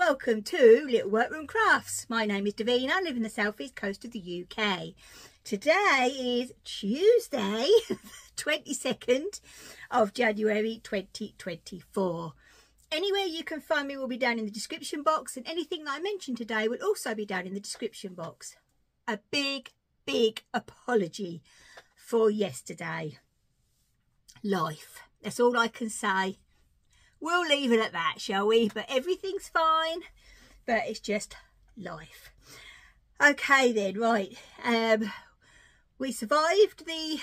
welcome to Little Workroom Crafts. My name is Davina. I live in the southeast coast of the UK. Today is Tuesday, 22nd of January 2024. Anywhere you can find me will be down in the description box, and anything that I mentioned today will also be down in the description box. A big apology for yesterday. Life. That's all I can say. We'll leave it at that, shall we? But everything's fine. But it's just life. Okay then, right. We survived the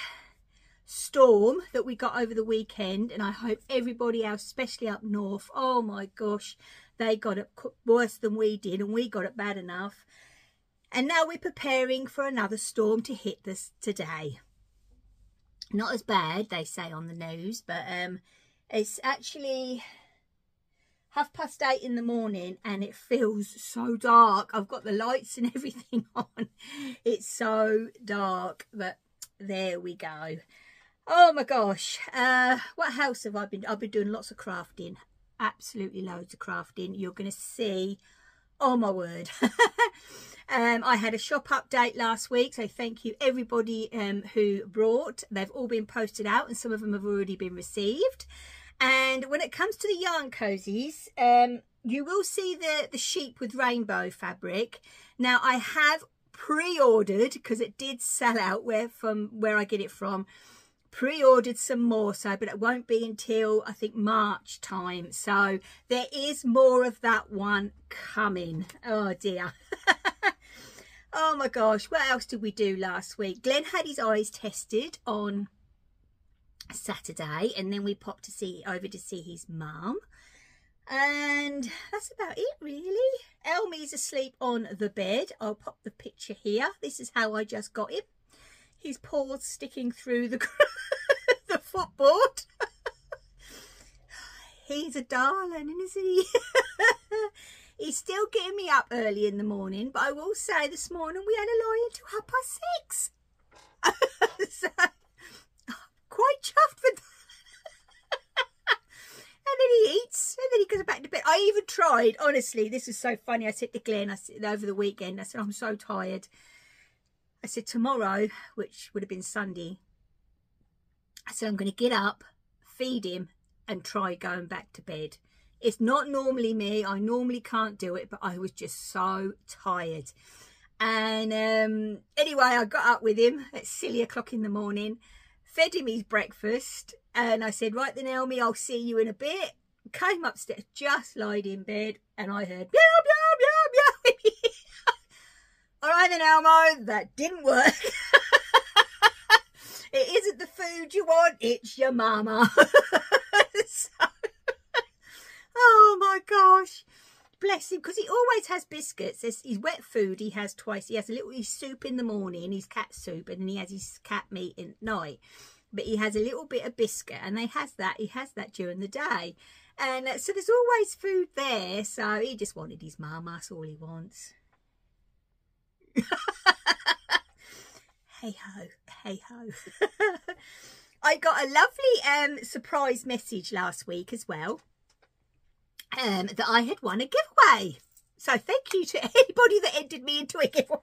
storm that we got over the weekend, and I hope everybody else, especially up north, oh my gosh, they got it worse than we did, and we got it bad enough. And now we're preparing for another storm to hit us today. Not as bad, they say on the news, but it's actually 8:30 in the morning and it feels so dark. I've got the lights and everything on. It's so dark, but there we go. Oh my gosh. What else have I been? I've been doing lots of crafting. Absolutely loads of crafting. You're going to see. Oh my word. I had a shop update last week, so thank you everybody who brought. They've all been posted out and some of them have already been received. And when it comes to the yarn cozies, you will see the sheep with rainbow fabric. Now I have pre-ordered, because it did sell out from where I get it from, pre-ordered some more, so but it won't be until I think March time, so there is more of that one coming. Oh dear. Oh my gosh, what else did we do last week? Glenn had his eyes tested on Saturday, and then we popped over to see his mum, and that's about it really. Elmy's asleep on the bed. I'll pop the picture here. This is how I just got him. His paws sticking through the the footboard. He's a darling, isn't he? He's still getting me up early in the morning, but I will say this morning we had a lie until 6:30. So, quite chuffed with that. And then he eats, and then he goes back to bed. I even tried, honestly, this is so funny. I said to Glenn, I said over the weekend, I said, I'm so tired. I said tomorrow, which would have been Sunday, I said I'm going to get up, feed him, and try going back to bed. It's not normally me. I normally can't do it, but I was just so tired. And anyway, I got up with him at silly o'clock in the morning, fed him his breakfast, and I said, right then, Elmy, I'll see you in a bit. Came upstairs, just lied in bed, and I heard, meow, meow, meow, meow. All right then, Elmo, that didn't work. It isn't the food you want, it's your mama. So, oh my gosh, bless him, because he always has biscuits. His wet food he has twice. He has a little soup in the morning, his cat soup, and then he has his cat meat at night. But he has a little bit of biscuit, and he has that during the day. And so there's always food there. So he just wanted his mama. That's all he wants. Hey ho, hey ho. I got a lovely surprise message last week as well, that I had won a giveaway. So thank you to anybody that entered me into a giveaway.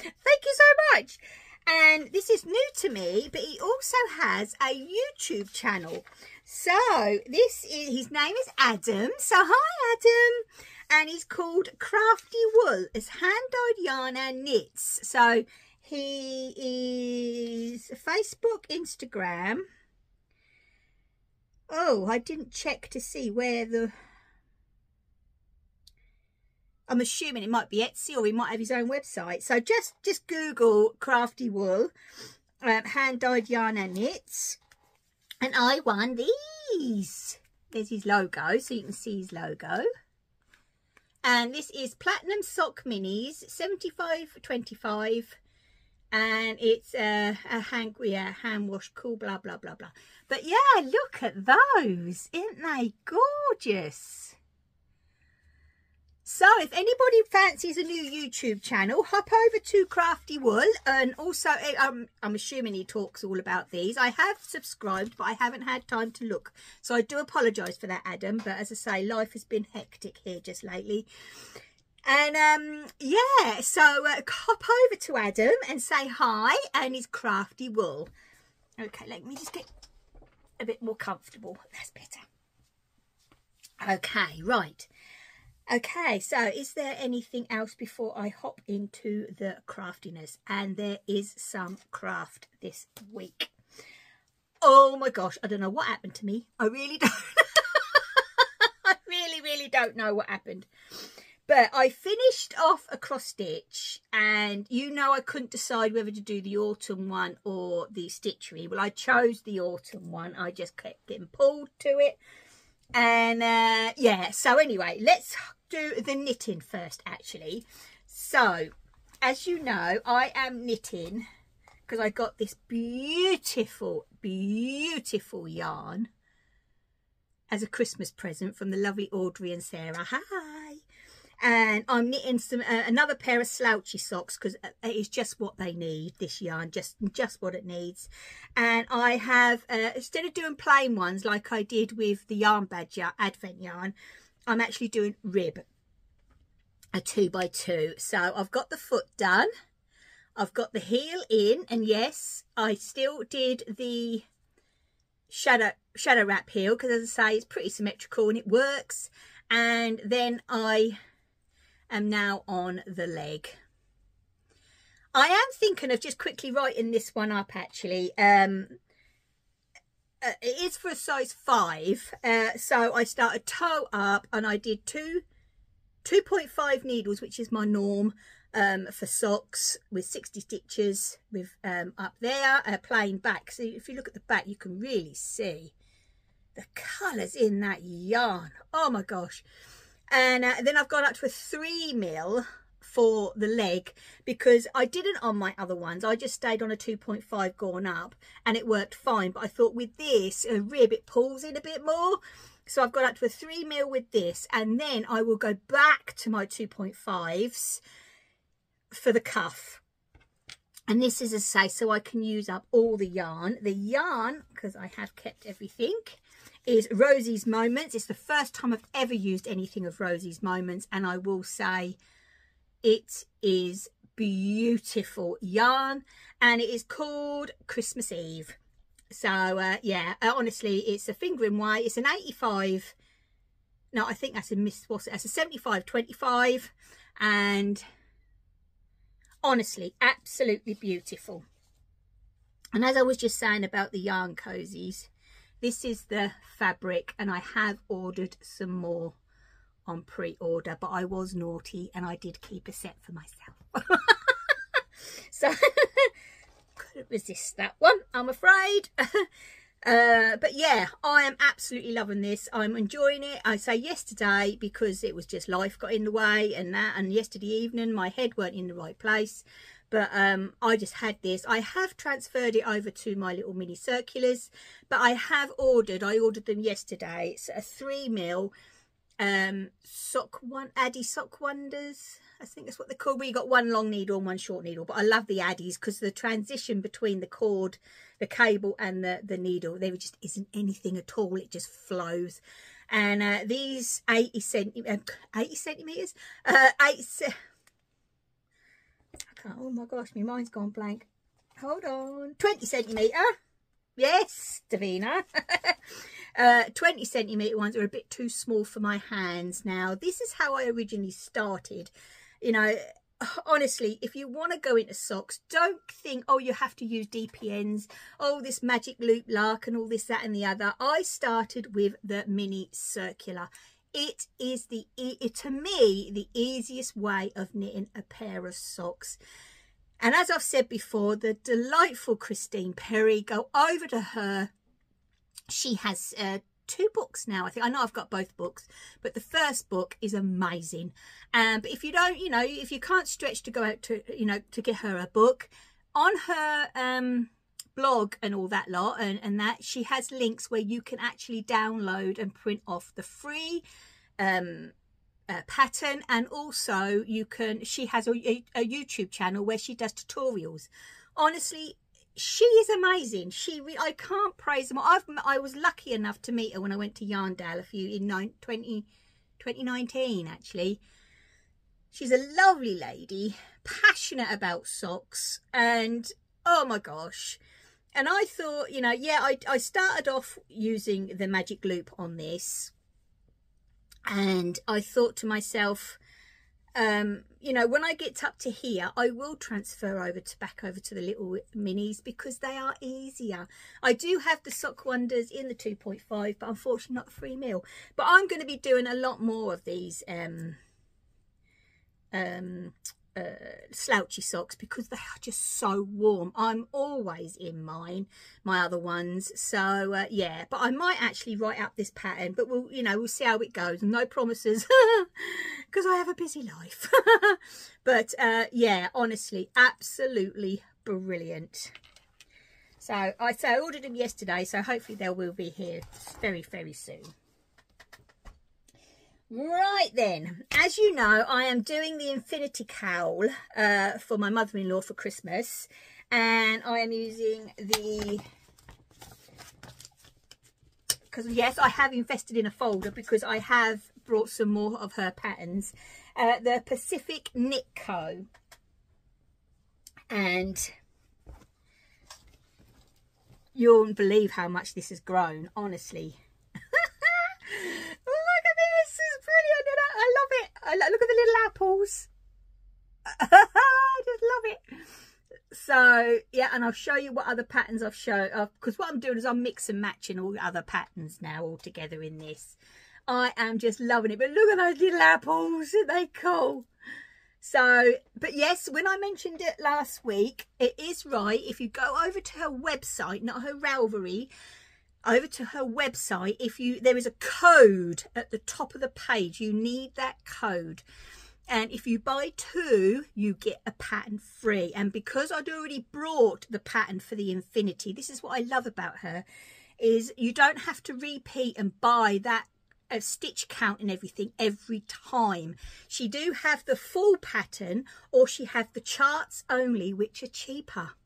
Thank you so much. And this is new to me, but he also has a YouTube channel. So his name is Adam. So hi Adam. And he's called Crafty Wool. It's hand-dyed yarn and knits. So he is Facebook, Instagram. Oh, I didn't check to see where I'm assuming it might be Etsy, or he might have his own website. So just Google Crafty Wool, hand-dyed yarn and knits. And I won these. There's his logo, so you can see his logo. And this is Platinum Sock Minis, 75.25. And it's a hand wash, cool, blah, blah, blah, blah. But yeah, look at those. Isn't they gorgeous? So if anybody fancies a new YouTube channel, hop over to Crafty Wool, and also I'm assuming he talks all about these. I have subscribed, but I haven't had time to look, so I do apologise for that, Adam, but as I say, life has been hectic here just lately. And yeah, so hop over to Adam and say hi, and his Crafty Wool. Okay, let me just get a bit more comfortable. That's better. Okay, right. Okay, so is there anything else before I hop into the craftiness? And there is some craft this week. Oh my gosh, I don't know what happened to me. I really don't. I really don't know what happened. But I finished off a cross stitch, and you know I couldn't decide whether to do the autumn one or the stitchery. Well, I chose the autumn one. I just kept getting pulled to it. And yeah, so anyway, let's do the knitting first, actually. So as you know, I am knitting because I got this beautiful yarn as a Christmas present from the lovely Audrey and Sarah. Hi. And I'm knitting some another pair of slouchy socks because it is just what they need, this yarn, just what it needs. And I have instead of doing plain ones like I did with the Yarn Badger Advent yarn, I'm actually doing rib, a 2x2. So I've got the foot done, I've got the heel in, and yes, I still did the shadow wrap heel because, as I say, it's pretty symmetrical and it works. And then I am now on the leg. I am thinking of just quickly writing this one up, actually. It is for a size 5, so I started toe up and I did 2.5 needles, which is my norm for socks, with 60 stitches with up there, plain back. So if you look at the back, you can really see the colours in that yarn. Oh my gosh. And then I've gone up to a 3mm for the leg because I didn't on my other ones. I just stayed on a 2.5 going up and it worked fine. But I thought with this a rib, it pulls in a bit more. So I've gone up to a 3mm with this, and then I will go back to my 2.5s for the cuff. And this is, as I say, so I can use up all the yarn. The yarn, because I have kept everything, is Rosie's Moments. It's the first time I've ever used anything of Rosie's Moments, and I will say it is beautiful yarn, and it is called Christmas Eve. So yeah, honestly, it's a fingering weight. It's an 85. No, I think that's a that's a 75/25, and honestly, absolutely beautiful. And as I was just saying about the yarn cozies, this is the fabric, and I have ordered some more on pre-order, but I was naughty and I did keep a set for myself. So couldn't resist that one, I'm afraid. But yeah, I am absolutely loving this. I'm enjoying it. I say yesterday because it was just life got in the way and that, and yesterday evening my head weren't in the right place. But I just had this. I have transferred it over to my little mini circulars, but I have ordered them yesterday. It's a 3mm Addy Sock Wonders, I think that's what they're called, where you got one long needle and one short needle. But I love the Addies because the transition between the cord, the cable and the needle, there just isn't anything at all. It just flows. And these 80 centimeters, oh my gosh, my mind's gone blank. Hold on. 20 centimetre. Yes, Davina. 20 centimetre ones are a bit too small for my hands. Now, this is how I originally started. You know, honestly, if you want to go into socks, don't think, oh, you have to use DPNs, oh, this magic loop lark and all this, that and the other. I started with the mini circular. It is to me, the easiest way of knitting a pair of socks. And as I've said before, the delightful Christine Perry, go over to her. She has 2 books now, I think. I know I've got both books, but the first book is amazing. But if you don't, you know, if you can't stretch to go out to, you know, to get her a book, on her blog and all that lot and that, she has links where you can actually download and print off the free pattern, and also you can, she has a YouTube channel where she does tutorials. Honestly, she is amazing. I can't praise them. I was lucky enough to meet her when I went to Yarndale in 2019 actually. She's a lovely lady, passionate about socks, and oh my gosh. And I thought, you know, yeah, I started off using the magic loop on this, and I thought to myself, you know, when I get up to here, I will transfer back over to the little minis because they are easier. I do have the Sock Wonders in the 2.5, but unfortunately not the 3mm. But I'm going to be doing a lot more of these slouchy socks because they are just so warm. I'm always in my other ones, so yeah, but I might actually write up this pattern, but we'll see how it goes. No promises because I have a busy life. But yeah, honestly, absolutely brilliant. So I ordered them yesterday, so hopefully they will be here very, very soon. Right then, as you know, I am doing the infinity cowl for my mother-in-law for Christmas, and I am using because yes, I have invested in a folder because I have brought some more of her patterns, the Pacific Knit Co. And you won't believe how much this has grown, honestly. I love it. Look at the little apples. I just love it. So yeah, and I'll show you what other patterns I've shown, because what I'm doing is I'm mix and matching all the other patterns now all together in this. I am just loving it. But look at those little apples, aren't they cool? So, but yes, when I mentioned it last week, it is right. If you go over to her website, not her Ravelry, over to her website, there is a code at the top of the page. You need that code, and if you buy 2 you get a pattern free. And because I'd already brought the pattern for the infinity, this is what I love about her, is you don't have to repeat and buy that stitch count and everything every time. She do have the full pattern, or she have the charts only, which are cheaper.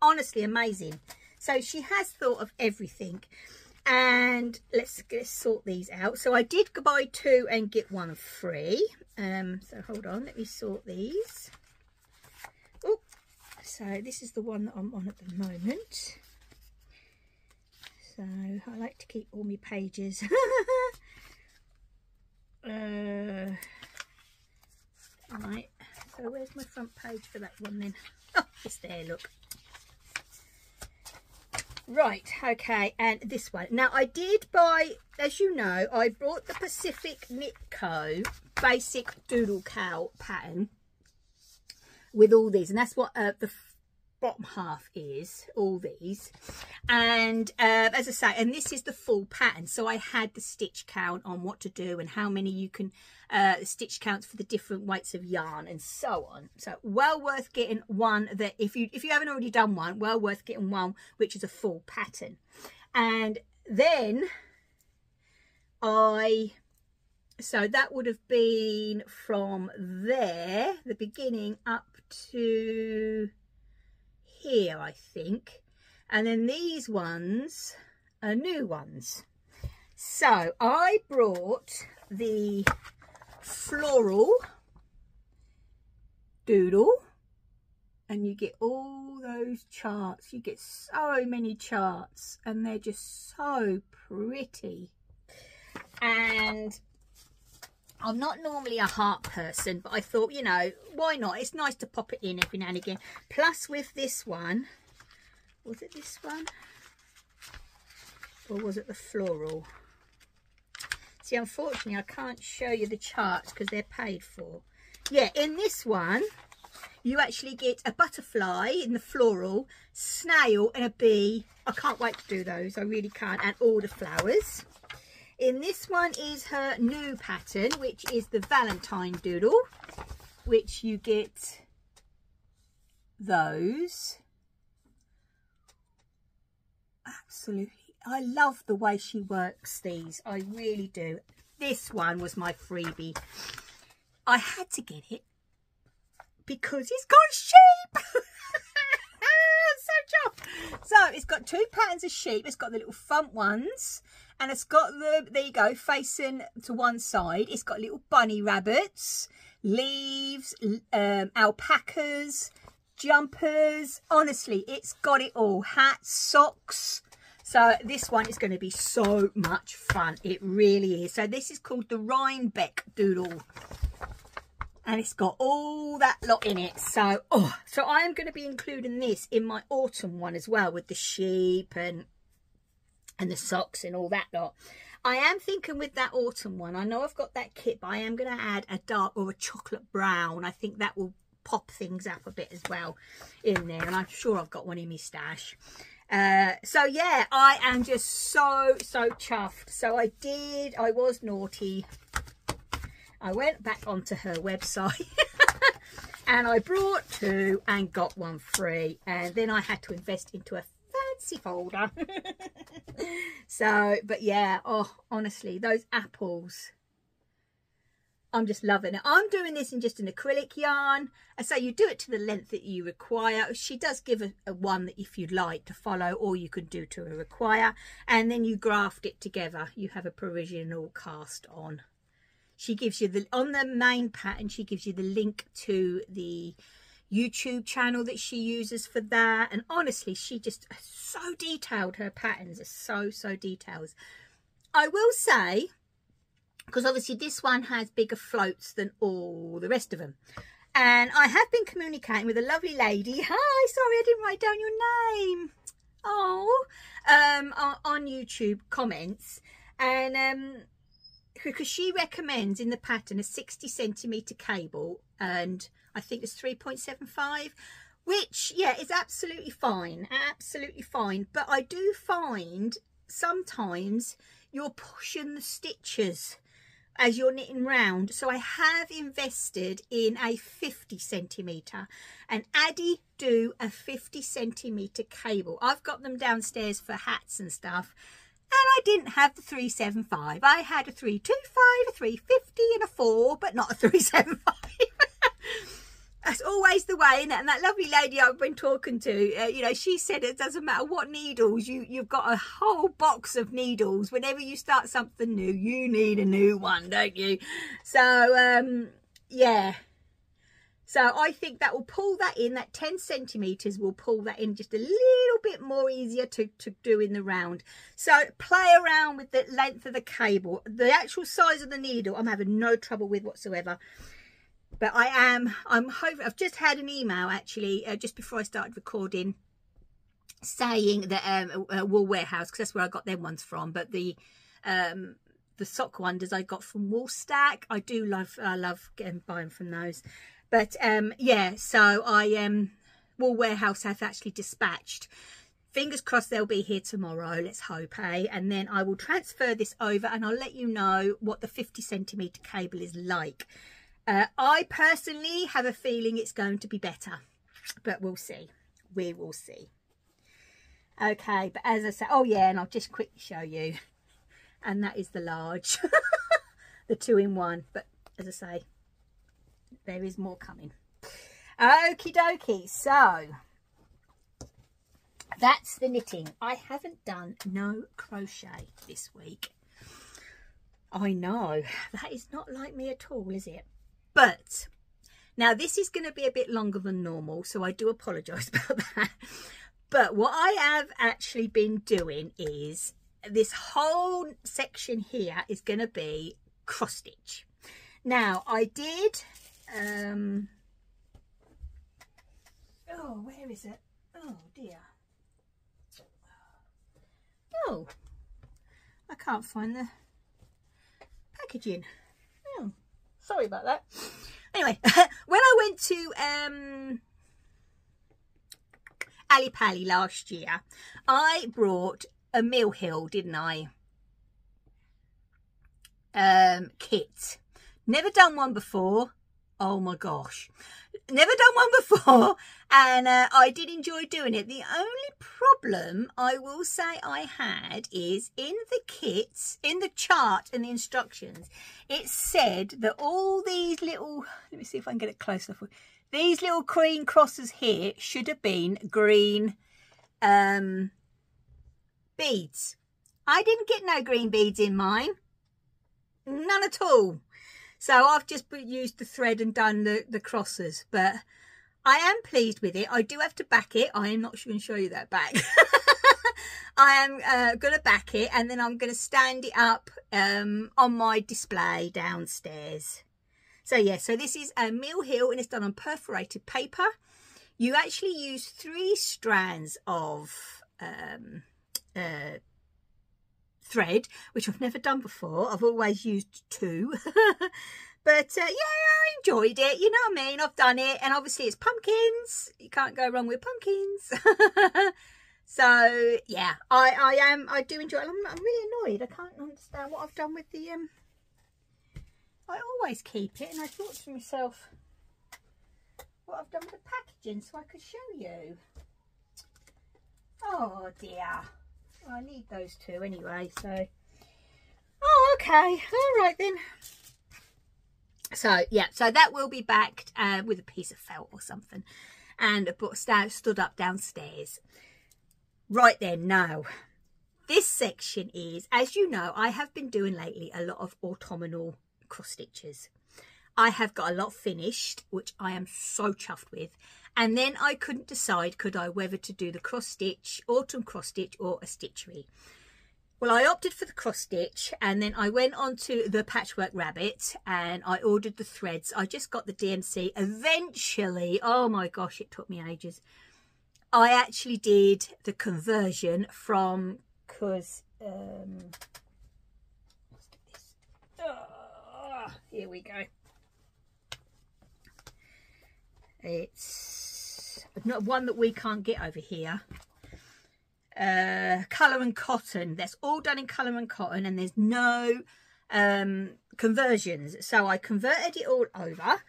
Honestly amazing. So she has thought of everything. And let's sort these out. So I did buy 2 and get 1 free. So hold on, let me sort these. Oh, so this is the one that I'm on at the moment. So I like to keep all my pages. Right, so where's my front page for that one then? Oh, it's there, look. Right, okay, and this one. Now, I did buy, as you know, I bought the Pacific Knit Co. basic doodle cowl pattern with all these, and that's what the bottom half is, all these. And as I say, and this is the full pattern, so I had the stitch count on what to do and how many you can stitch counts for the different weights of yarn and so on. So well worth getting one that if you haven't already done one, well worth getting one which is a full pattern. And then so that would have been from there, the beginning, up to here, I think. And then these ones are new ones. So I brought the floral doodle, and you get all those charts. You get so many charts, and they're just so pretty. And I'm not normally a heart person, but I thought, you know, why not? It's nice to pop it in every now and again. Plus with this one, was it this one? Or was it the floral? See, unfortunately, I can't show you the charts because they're paid for. Yeah, in this one, you actually get a butterfly in the floral, snail and a bee. I can't wait to do those. I really can't. And all the flowers. In this one is her new pattern, which is the Valentine doodle, which you get those. Absolutely. I love the way she works these. I really do. this one was my freebie. I had to get it because it's got sheep. So chuffed. So it's got 2 patterns of sheep. It's got the little front ones, and it's got the, there you go, facing to one side. It's got little bunny rabbits, leaves, alpacas, jumpers. Honestly, it's got it all. Hats, socks. So this one is going to be so much fun. It really is. So this is called the Rhinebeck Doodle, and it's got all that lot in it. So so I am going to be including this in my autumn one as well, with the sheep and the socks and all that lot. I am thinking with that autumn one, I know I've got that kit, but I am going to add a dark or a chocolate brown. I think that will pop things up a bit as well in there, and I'm sure I've got one in my stash. So yeah, I am just so chuffed. So I was naughty. I went back onto her website and I brought 2 and got 1 free, and then I had to invest into a fancy folder. So, but yeah, oh, honestly, those apples, I'm just loving it. I'm doing this in just an acrylic yarn. I say you do it to the length that you require. She does give a one that if you'd like to follow, or you can do to a require, and then you graft it together. You have a provisional cast on. She gives you the, on the main pattern, she gives you the link to the YouTube channel that she uses for that. And honestly, she just so detailed. Her patterns are so detailed. I will say, because obviously this one has bigger floats than all the rest of them, and I have been communicating with a lovely lady. Hi, sorry I didn't write down your name. Oh, on YouTube comments, and because she recommends in the pattern a 60cm cable, and I think it's 3.75, which yeah is absolutely fine, but I do find sometimes you're pushing the stitches as you're knitting round. So I have invested in a 50cm, and Addie do a 50cm cable. I've got them downstairs for hats and stuff, and I didn't have the 375. I had a 325, a 350 and a 4, but not a 375. That's always the way, isn't it? And that lovely lady I've been talking to, you know, she said it doesn't matter what needles, you've got a whole box of needles. Whenever you start something new, you need a new one, don't you? So, yeah. So I think that will pull that in, that 10cm will pull that in just a little bit more easier to do in the round. So play around with the length of the cable. The actual size of the needle, I'm having no trouble with whatsoever. But I'm hoping, I've just had an email actually, just before I started recording, saying that Wool Warehouse, because that's where I got them ones from, but the sock wonders I got from Wool Stack. I love buying from those. But yeah, so Wool Warehouse have actually dispatched. Fingers crossed they'll be here tomorrow, let's hope, eh? And then I will transfer this over, and I'll let you know what the 50cm cable is like. I personally have a feeling it's going to be better, but we'll see. We will see. Okay, but as I say, oh yeah, and I'll just quickly show you. And that is the large, the 2-in-1. But as I say, there is more coming. Okie dokie, so that's the knitting. I haven't done no crochet this week. I know, that is not like me at all, is it? But now this is going to be a bit longer than normal, so I do apologise about that. But what I have actually been doing is this whole section here is going to be cross stitch. Now I did oh, where is it? Oh dear. Oh, I can't find the packaging. Oh, sorry about that. Anyway, when I went to Ali Pally last year, I brought a Mill Hill, didn't I? Kit. Never done one before. Oh my gosh. never done one before, and I did enjoy doing it. The only problem I will say I had is in the kits, in the chart and the instructions, it said that all these little, let me see if I can get it close enough, these little green crosses here should have been green beads. I didn't get no green beads in mine, none at all. So I've just used the thread and done the crosses, but I am pleased with it. I do have to back it. I am not going to show you that back. I am going to back it, and then I'm going to stand it up on my display downstairs. So yeah, so this is a Mill Hill, and it's done on perforated paper. You actually use 3 strands of thread, which I've never done before. I've always used 2. But yeah, I enjoyed it, you know what I mean? I've done it, and obviously it's pumpkins. You can't go wrong with pumpkins. So yeah, I do enjoy it. I'm really annoyed. I can't understand what I've done with the I always keep it, and I thought to myself what I've done with the packaging so I could show you. Oh dear. Well, I need those 2 anyway, so oh okay, all right then. So yeah, so that will be backed with a piece of felt or something, and stood up downstairs. Right then, now this section is, as you know, I have been doing lately a lot of autumnal cross stitches. I have got a lot finished, which I am so chuffed with, and then I couldn't decide, could I, whether to do the cross stitch, autumn cross stitch, or a stitchery. Well, I opted for the cross stitch, and then I went on to the Patchwork Rabbit and I ordered the threads. I just got the DMC eventually. Oh my gosh, it took me ages. I actually did the conversion from, because here we go. It's not one that we can't get over here. Colour and cotton. That's all done in colour and cotton, and there's no conversions. So I converted it all over,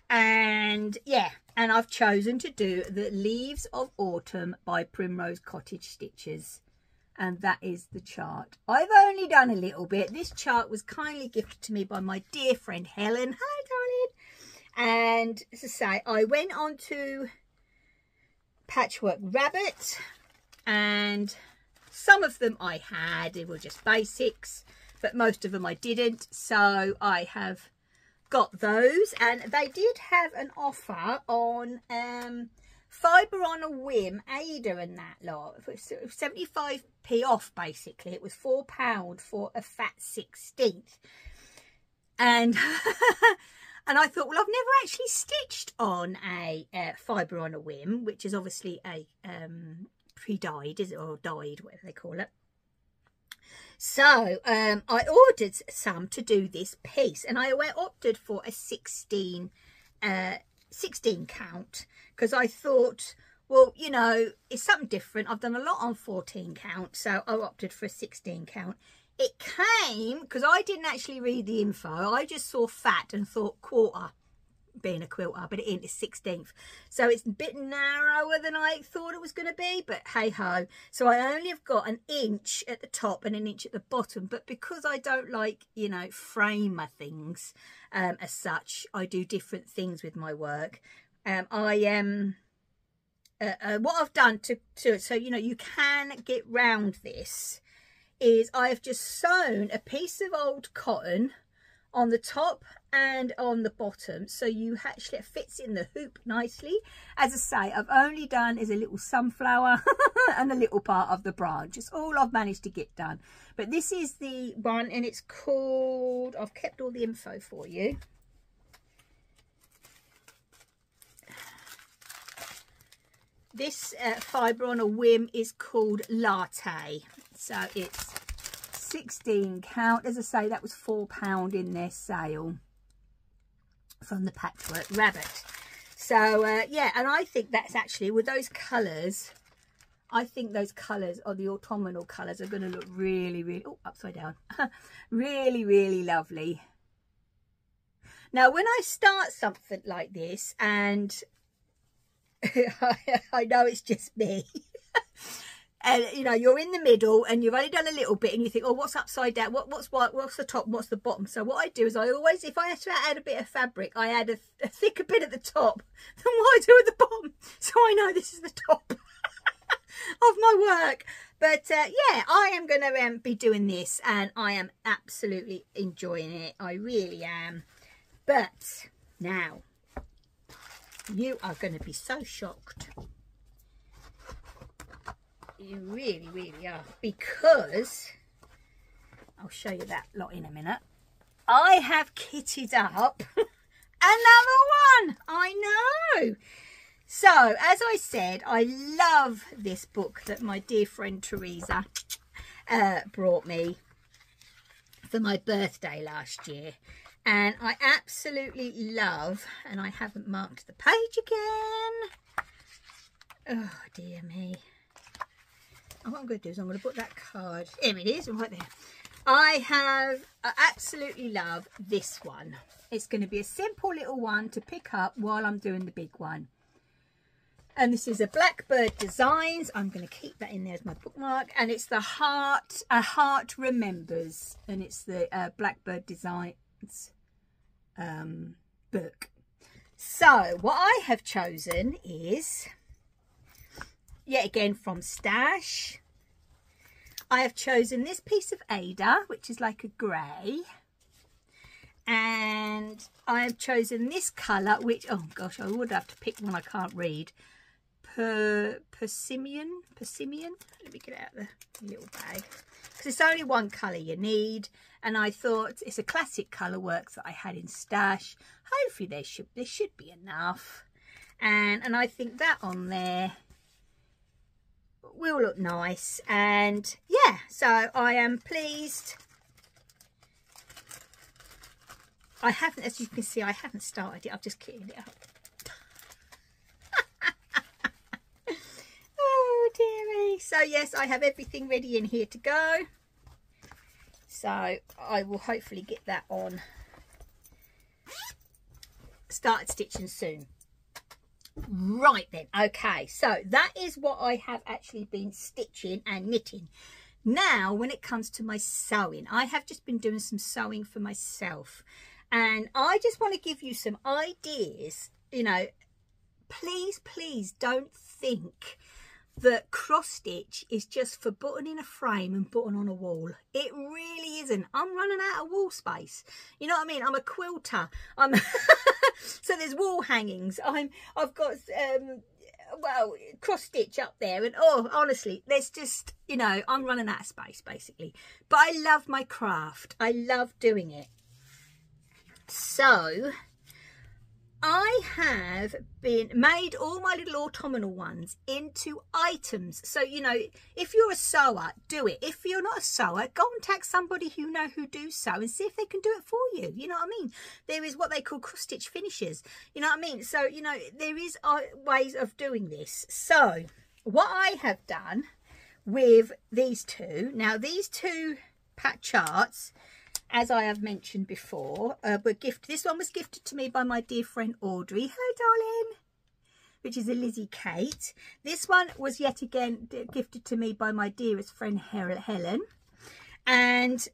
and yeah, and I've chosen to do the Leaves of Autumn by Primrose Cottage Stitches, and that is the chart. I've only done a little bit. This chart was kindly gifted to me by my dear friend Helen. Hi darling. And as I say, I went on to Patchwork Rabbit, and some of them I had, they were just basics, but most of them I didn't, so I have got those. And they did have an offer on Fibre on a Whim, Ada and that lot, 75p off basically. It was £4 for a fat 16th, and and I thought, well, I've never actually stitched on a Fibre on a Whim, which is obviously a pre-dyed, is it, or dyed, whatever they call it. So I ordered some to do this piece, and I opted for a 16 count, because I thought, well, you know, it's something different. I've done a lot on 14 count, so I opted for a 16 count. It came, because I didn't actually read the info, I just saw fat and thought quarter, being a quilter, but it ain't, it's 16th, so it's a bit narrower than I thought it was going to be, but hey ho. So I only have got an inch at the top and an inch at the bottom, but because I don't like, you know, frame my things as such, I do different things with my work. What I've done to so you know you can get round this is I have just sewn a piece of old cotton on the top and on the bottom, so you actually, it fits in the hoop nicely. As I say, I've only done is a little sunflower and a little part of the branch. It's all I've managed to get done, but this is the one, and it's called, I've kept all the info for you. This Fibre on a Whim is called Latte, so it's 16 count. As I say, that was £4 in their sale from the Patchwork Rabbit. So yeah, and I think that's actually, with those colours, I think those colours, or the autumnal colours, are going to look really, really, oh, upside down, really, really lovely. Now, when I start something like this, and I know it's just me, and you know, you're in the middle and you've only done a little bit and you think, oh, what's upside down, what's the top, what's the bottom? So what I do is I always, if I have to add a bit of fabric, I add a thicker bit at the top than what I do at the bottom, so I know this is the top of my work. But yeah, I am going to be doing this, and I am absolutely enjoying it. I really am. But now you are going to be so shocked. You really, really are, because I'll show you that lot in a minute. I have kitted up another one. I know. So, as I said, I love this book that my dear friend Teresa brought me for my birthday last year. And I absolutely love, and I haven't marked the page again. Oh, dear me. What I'm going to do is I'm going to put that card, here it is, right there. I absolutely love this one. It's going to be a simple little one to pick up while I'm doing the big one. And this is a Blackbird Designs. I'm going to keep that in there as my bookmark. And it's the Heart, A Heart Remembers. And it's the Blackbird Designs book. So what I have chosen is, yet again from Stash, I have chosen this piece of Ada, which is like a grey. And I have chosen this colour, which, oh gosh, I would have to pick one I can't read. Persimmon. Let me get out the little bag, because it's only one colour you need, and I thought it's a classic colour works that I had in Stash. Hopefully there should be enough, and I think that on there will look nice. And yeah, so I am pleased. I haven't, as you can see, I haven't started it. I've just kitted it up. Oh dearie. So yes, I have everything ready in here to go. So I will hopefully get that on. Started stitching soon. Right then, okay, so that is what I have actually been stitching and knitting. Now when it comes to my sewing, I have just been doing some sewing for myself, and I just want to give you some ideas. You know, please don't think that cross stitch is just for buttoning a frame and button on a wall. It really isn't. I'm running out of wall space, you know what I mean? I'm a quilter. I'm so there's wall hangings. I've got well, cross stitch up there, and oh, honestly, there's just, you know, I'm running out of space basically. But I love my craft. I love doing it. So I have made all my little autumnal ones into items. So, you know, if you're a sewer, do it. If you're not a sewer, contact somebody who know who do sew and see if they can do it for you. You know what I mean? There is what they call cross stitch finishes. You know what I mean? So, you know, there is ways of doing this. So what I have done with these two, now these two patch charts, as I have mentioned before, were gifted. This one was gifted to me by my dear friend Audrey. Hello, darling. Which is a Lizzie Kate. This one was yet again gifted to me by my dearest friend Helen. And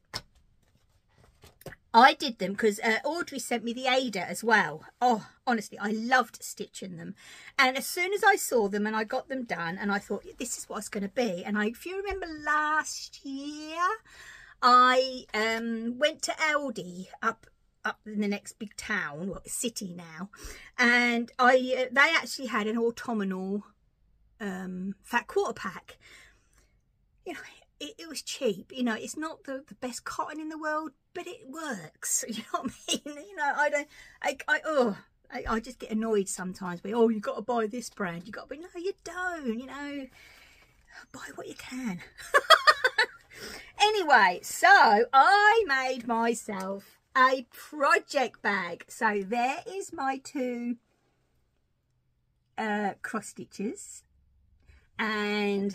I did them because Audrey sent me the Ada as well. Oh, honestly, I loved stitching them. And as soon as I saw them and I got them done, and I thought, this is what it's going to be. And if you remember last year, I went to Aldi up in the next big town, well, city now, and they actually had an autumnal fat quarter pack. You know, it was cheap. You know, it's not the best cotton in the world, but it works. You know what I mean? You know, I just get annoyed sometimes with, oh, you got to buy this brand, you got to be, no, you don't. You know, buy what you can. Anyway, so I made myself a project bag. So there is my two cross stitches, and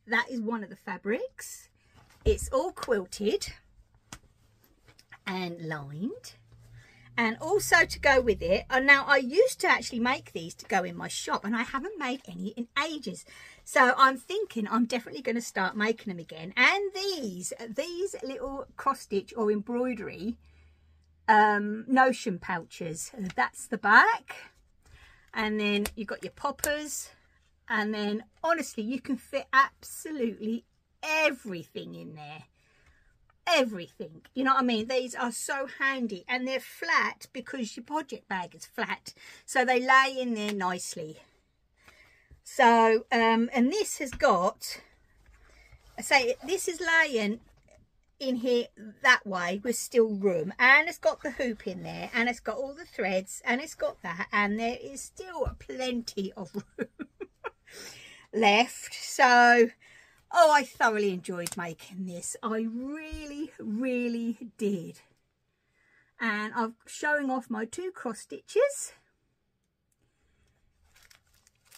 that is one of the fabrics. It's all quilted and lined, And also to go with it, and now I used to actually make these to go in my shop, and I haven't made any in ages. So I'm thinking I'm definitely going to start making them again. And these little cross stitch or embroidery notion pouches, that's the back. And then you've got your poppers, and then honestly you can fit absolutely everything in there. Everything, you know what I mean? These are so handy, and they're flat because your project bag is flat, so they lay in there nicely. So and this has got, I say, this is laying in here that way with still room, and it's got the hoop in there, and it's got all the threads, and it's got that, and there is still plenty of room left. So oh, I thoroughly enjoyed making this. I really, really did. And I'm showing off my 2 cross stitches.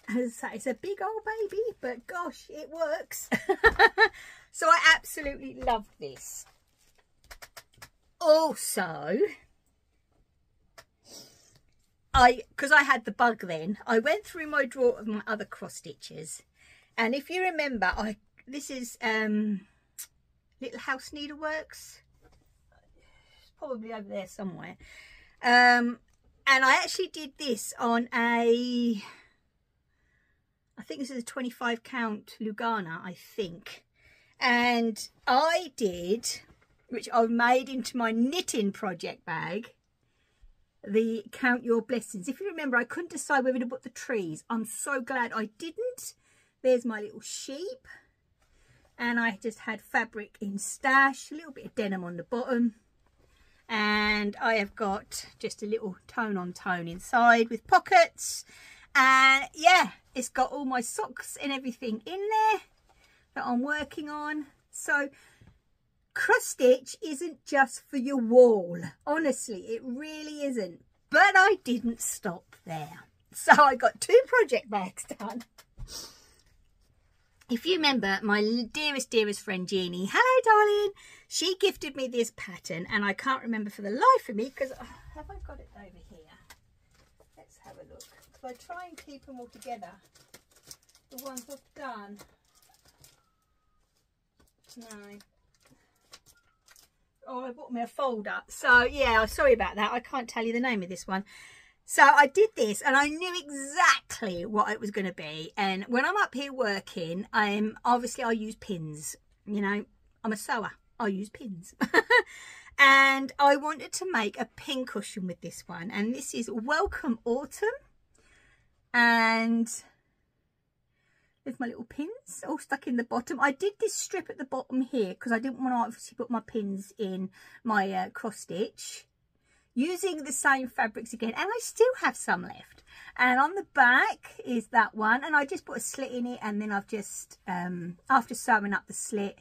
As I say, it's a big old baby, but gosh, it works. So I absolutely love this. Also, because I had the bug then, I went through my drawer of my other cross stitches. And if you remember, this is Little House Needleworks. It's probably over there somewhere. And I actually did this on I think this is a 25 count Lugana, I think. And I did, which I made into my knitting project bag, the Count Your Blessings. If you remember, I couldn't decide whether to put the trees. I'm so glad I didn't. There's my little sheep. And I just had fabric in stash, a little bit of denim on the bottom. And I have got just a little tone on tone inside with pockets. And yeah, it's got all my socks and everything in there that I'm working on. So cross stitch isn't just for your wall. Honestly, it really isn't. But I didn't stop there. So I got 2 project bags done. If you remember, my dearest friend Jeannie, hello darling, she gifted me this pattern, and I can't remember for the life of me, because have I got it over here? Let's have a look. Because I try and keep them all together, the ones I've done. No. Oh, I bought me a folder. So yeah, sorry about that. I can't tell you the name of this one. So I did this, and I knew exactly what it was going to be. And when I'm up here working, obviously I use pins. You know, I'm a sewer. I use pins. And I wanted to make a pin cushion with this one. And this is Welcome Autumn. And there's my little pins all stuck in the bottom. I did this strip at the bottom here because I didn't want to obviously put my pins in my cross stitch, using the same fabrics again, and I still have some left. And on the back is that one, and I just put a slit in it, and then I've just after sewing up the slit,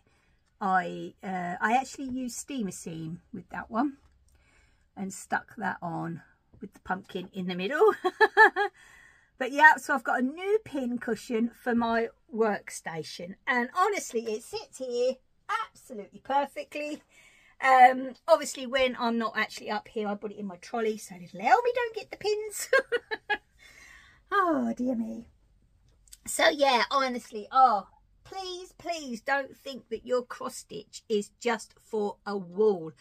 I actually used steamer seam with that one and stuck that on with the pumpkin in the middle. But yeah, so I've got a new pin cushion for my workstation, and honestly it sits here absolutely perfectly. Obviously when I'm not actually up here, I put it in my trolley so little Elmy don't get the pins. Oh dear me. So yeah, honestly, oh please don't think that your cross stitch is just for a wall.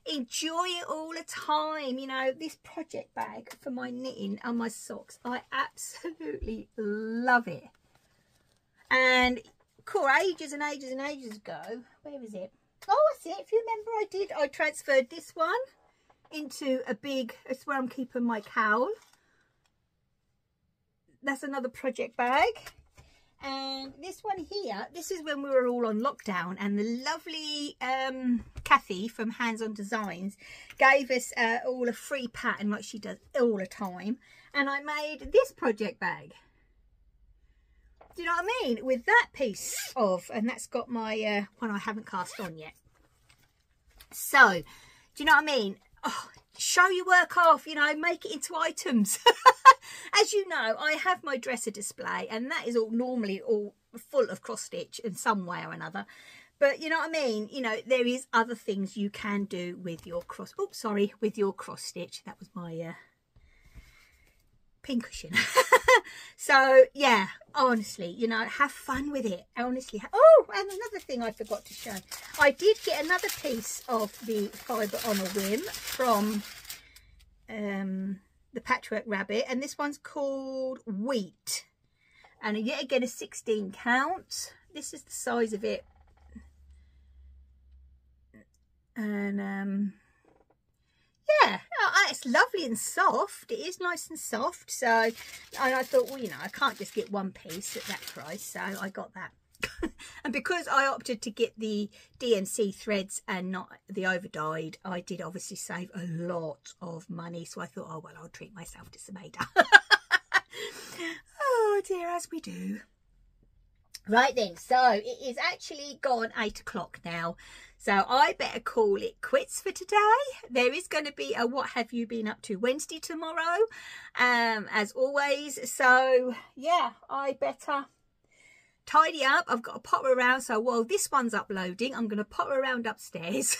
Enjoy it all the time. You know, this project bag for my knitting and my socks, I absolutely love it. And cool, ages and ages and ages ago, where is it? Oh, that's it. If you remember, I transferred this one into a big, it's where I'm keeping my cowl. That's another project bag. And this one here, this is when we were all on lockdown, and the lovely Kathy from Hands On Designs gave us all a free pattern like she does all the time. And I made this project bag. Do you know what I mean? With that piece of, and that's got my one I haven't cast on yet. So, do you know what I mean? Oh, show your work off, you know, make it into items. As you know, I have my dresser display, and that is all normally all full of cross stitch in some way or another. But you know what I mean? You know, there is other things you can do with your cross. Oops, sorry, with your cross stitch. That was my pincushion. So yeah, honestly, you know, have fun with it. Honestly. Oh, and another thing I forgot to show. I did get another piece of the fibre on a whim from the Patchwork Rabbit, and this one's called Wheat, and yet again a 16 count. This is the size of it. And yeah, it's lovely and soft. It is nice and soft. So, and I thought, well, you know, I can't just get one piece at that price, so I got that. And because I opted to get the DMC threads and not the overdyed, I did obviously save a lot of money. So I thought, oh well, I'll treat myself to some Ada. Oh dear, as we do. Right then, so it is actually gone 8 o'clock now, so I better call it quits for today. There is going to be a What Have You Been Up To Wednesday tomorrow, as always. So yeah, I better tidy up. I've got to pop around, so while this one's uploading, I'm going to pop around upstairs,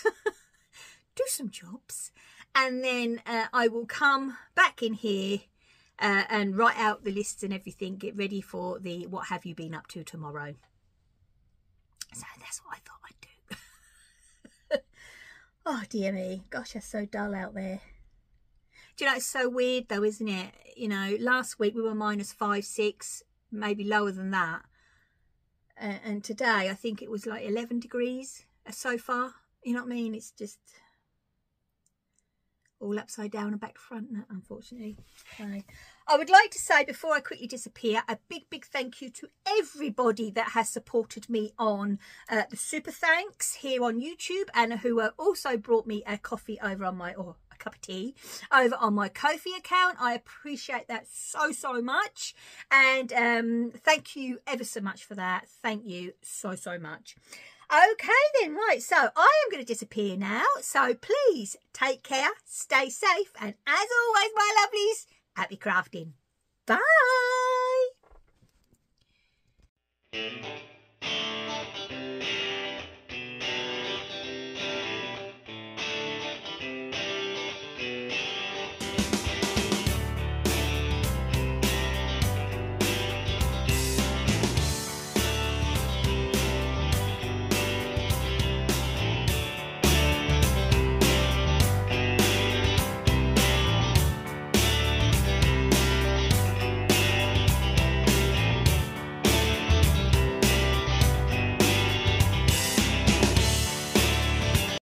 do some jobs, and then I will come back in here and write out the lists and everything, get ready for the What Have You Been Up To tomorrow. So that's what I thought I'd do. Oh dear me, gosh, it's so dull out there. Do you know, it's so weird though, isn't it? You know, last week we were -5, 6, maybe lower than that, and today I think it was like 11 degrees so far. You know what I mean? It's just all upside down and back to front, unfortunately. So I would like to say, before I quickly disappear, a big thank you to everybody that has supported me on the super thanks here on YouTube, and who also brought me a coffee over on my, or a cup of tea over on my Ko-fi account. I appreciate that so much, and thank you ever so much for that. Thank you so much. Okay then, right, so I am going to disappear now, so please take care, stay safe, and as always, my lovelies, happy crafting. Bye!